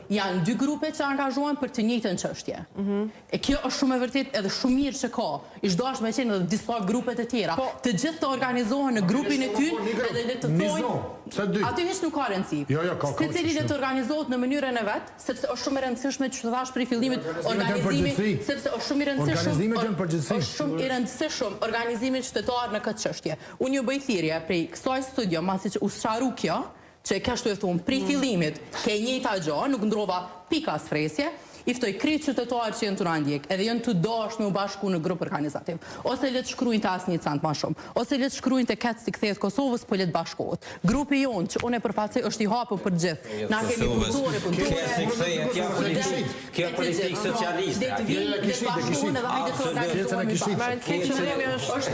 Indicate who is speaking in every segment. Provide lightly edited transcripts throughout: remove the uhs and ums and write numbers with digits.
Speaker 1: janë dy grupe që angazhohen për të njëjtën çështje. E kjo është shumë e vërtet edhe shumë mirë që ka. Ish dashur me qenë edhe disa grupe të tjera. Të gjithë të organizohen në grupin e tyre edhe le të thojnë. Aty hiç nuk ka rëndësi. Secili le të organizohet në mënyrën e vet, sepse është shumë e rëndësishme që të thash për fillimit organizimi, sepse është shumë i rëndësishëm organizimi qytetar në këtë çështje. Unë ju bëj thirrje prej kësaj studio, masi që u sqaru kjo, që e kështu e thumë, pri fillimit, ke njëjta gjë, nuk ndrova pika sfresje, i ftoj krejt qytetarë që jenë të ndjek, edhe jenë të dashur me u bashku në grup organizativ, ose le të shkruajnë të asnjë cent më shumë, ose le të shkruajnë të ketë si kthehet Kosovës, po le të bashkohet. Grupi jonë që unë e përfaqësoj është i hapur për gjithë. Na kemi punëtorë,
Speaker 2: kjo politikë socialiste.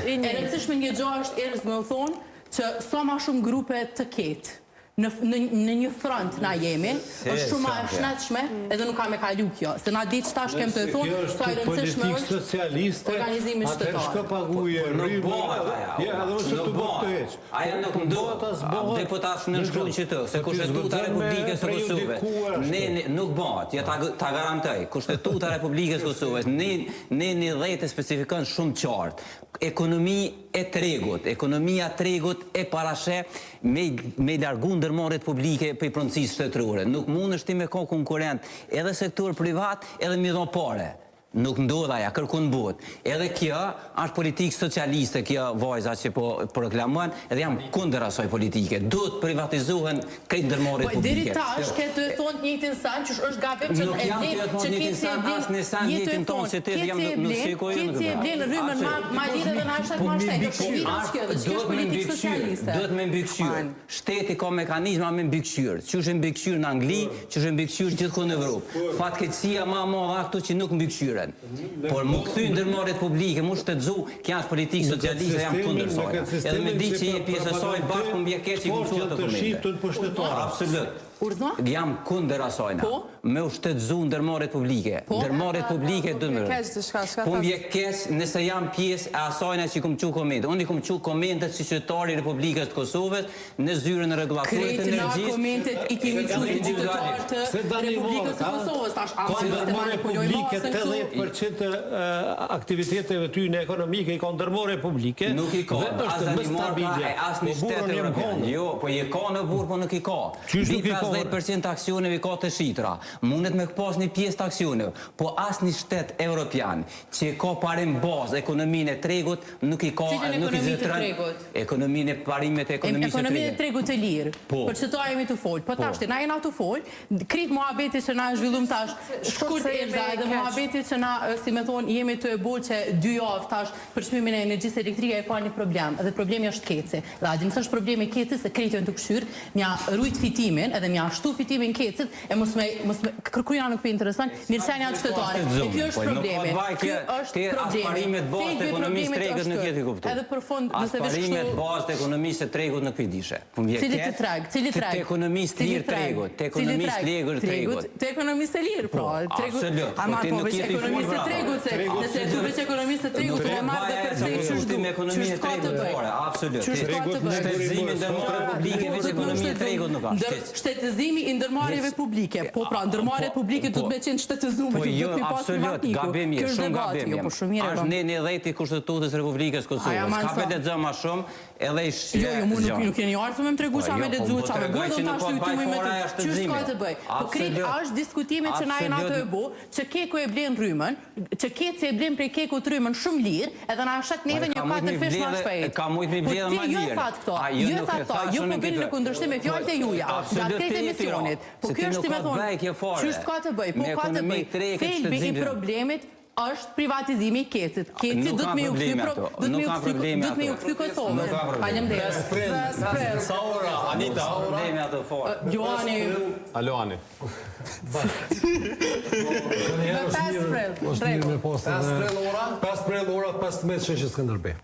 Speaker 1: E rëndësishme një gjë është erës me u thonë që sa ma shumë grupe të ketë në një front na jemi, është shumë e shnetshme edhe nuk ka me kalu kjo. Se na ditë që tash kem të thonë, sa e rëndësishme është organizimi qytetar.
Speaker 3: Atër shka paguje rrimë,
Speaker 2: aja nuk mdohet, deputat në shkruajnë që të, se Kushtetuta Republikës Kosovës, nuk bëhet, ja ta garantoj, Kushtetuta Republikës Kosovës, ne një dhejtë specifikën shumë qartë, ekonomi e ekonomia tregut e parashe me largu ndërmarrjet publike për pronësisë shtetërore. Nuk mund është ti me ka konkurent edhe sektor privat edhe me dhon pare. Nuk ndodhaja, kërkun bot. Edhe kjo është politikë socialiste, kjo vajza që po reklamon, edhe jam kundër asaj politike. Duhet privatizohen krejt ndërmarrjet publike.
Speaker 1: Deri tash ke të thonë njëjtin san, që është gabim që
Speaker 2: nuk jam të thonë njëjtin san, as në san njëjtin tonë, se ti jam në shikoj unë.
Speaker 1: Keci e blenë rrymën ma lirë dhe në ashtat ma shtetë.
Speaker 2: Duhet me mbikëqyrë. Shteti ka mekanizma me mbikëqyrë. Që është mbikëqyrë në Angli, që është mbikëqyrë gjithku në Evropë. Fatkeqësia ma madhe ato që nuk mbikëqyren. Por më këthy ndërmarrjet publike, më shtetëzu, kja është politikë socialiste, jam kundër soja. Edhe me di që je pjesë e saj, bashkë më bje keq që i këmë quat dokumente. Absolut. Jam kundër asajna. Me u shtetëzu ndërmarrjet publike. Ndërmarrjet publike dëmërë. Po më bje keq nëse jam pjesë e asajna që i këmë quat komente. Unë i këmë quat komentet si qytetari i Republikës të Kosovës në zyrën e regulatorit të energjisë.
Speaker 1: Kretë na komentet i kemi quat si qytetarë të Republikës të Kosovës.
Speaker 3: Tash, 80% aktiviteteve ty në ekonomike i ka ndërmarrje publike.
Speaker 2: Nuk i ka, as në stabile, as në shtetë Europian. Jo, po i ka në burë, po nuk i ka. 50% aksioneve i ka të shitra. Mundet me pas një pjesë të aksioneve. Po as një shtetë Europian, që i ka parim bazë ekonominë e tregut, nuk i ka...
Speaker 1: Cilën ekonomi të tregut?
Speaker 2: Ekonominë e parimet e ekonomisë të tregut.
Speaker 1: Ekonominë e tregut të lirë. Për që ta jemi të folë. Po tashti, na jena të folë, kritë muhabeti që na zhvillum tash, shkurt erza edhe muhabeti që na, si me thonë, jemi të e bolë që 2 javë tash për çmimin e energjisë elektrike e ka një problem, edhe problemi është keci. Dhe adim së është problemi keci se krejtë janë të këshyrë, mja rujt fitimin, edhe mja shtu fitimin kecit, e mos me kërkujna nuk për interesan, mirësenja të qytetare. E kjo është problemi. Kjo është problemi.
Speaker 2: Asparimet bazë të ekonomisë tregut nuk jeti kuptu.
Speaker 1: Edhe për fond, nëse vesh kështu...
Speaker 2: Asparimet bazë të ekonomisë tregut nuk pëjdishe.
Speaker 1: Cili të treg? Cili treg?
Speaker 2: Të ekonomisë lirë tregut. Të ekonomisë lirë tregut.
Speaker 1: Të ekonomisë lirë, pra.
Speaker 2: Absolut.
Speaker 1: Ama po veç ekonomisë të tregut, se nëse e du veç ekonomisë të tregut, të e marrë dhe për të i qështu. Qështë ka të bëj?
Speaker 2: Absolut.
Speaker 1: Qështë ka të bëj?
Speaker 2: Shtetëzimi ndërmarrjeve publike veç ekonomisë të tregut nuk ka.
Speaker 1: Shtetëzimi i ndërmarrjeve publike. Po pra, ndërmarrjet publike du të me qenë shtetëzume.
Speaker 2: Po jo, absolut, gabim je, shumë gabim je. Ashtë një dhejti Kushtetutës Republikës Kosovës. Ka për lexo ma shumë, edhe i
Speaker 1: Jo, mu nuk jeni artë me më tregu qa me ledzu, qa me bërë, do të ashtu të me të qështë ka të bëj. Po kretë është diskutimit që na jena të e bo, që keku e blenë rrymën, që ketë se e blenë prej keku të rrymën shumë lirë, edhe na shet neve një 4 fish ma shpejt.
Speaker 2: Ka mujt me bledhe ma lirë.
Speaker 1: Po ti jo fatë këto, jo fatë këto, jo po bëni në kundërshtim me fjallët e juja, nga këtë emisionit. Po kjo është ti me thonë, qështë ka të bëj, po ka të bëj, thelbi i problemit është privatizimi i kecit. Keci do të me ju kthy Kosovën. Faleminderit.
Speaker 3: Sa ora, Anita?
Speaker 1: Joani.
Speaker 3: Aloani.
Speaker 1: 5 prill.
Speaker 3: 5 prill ora, 15 Skënderbej.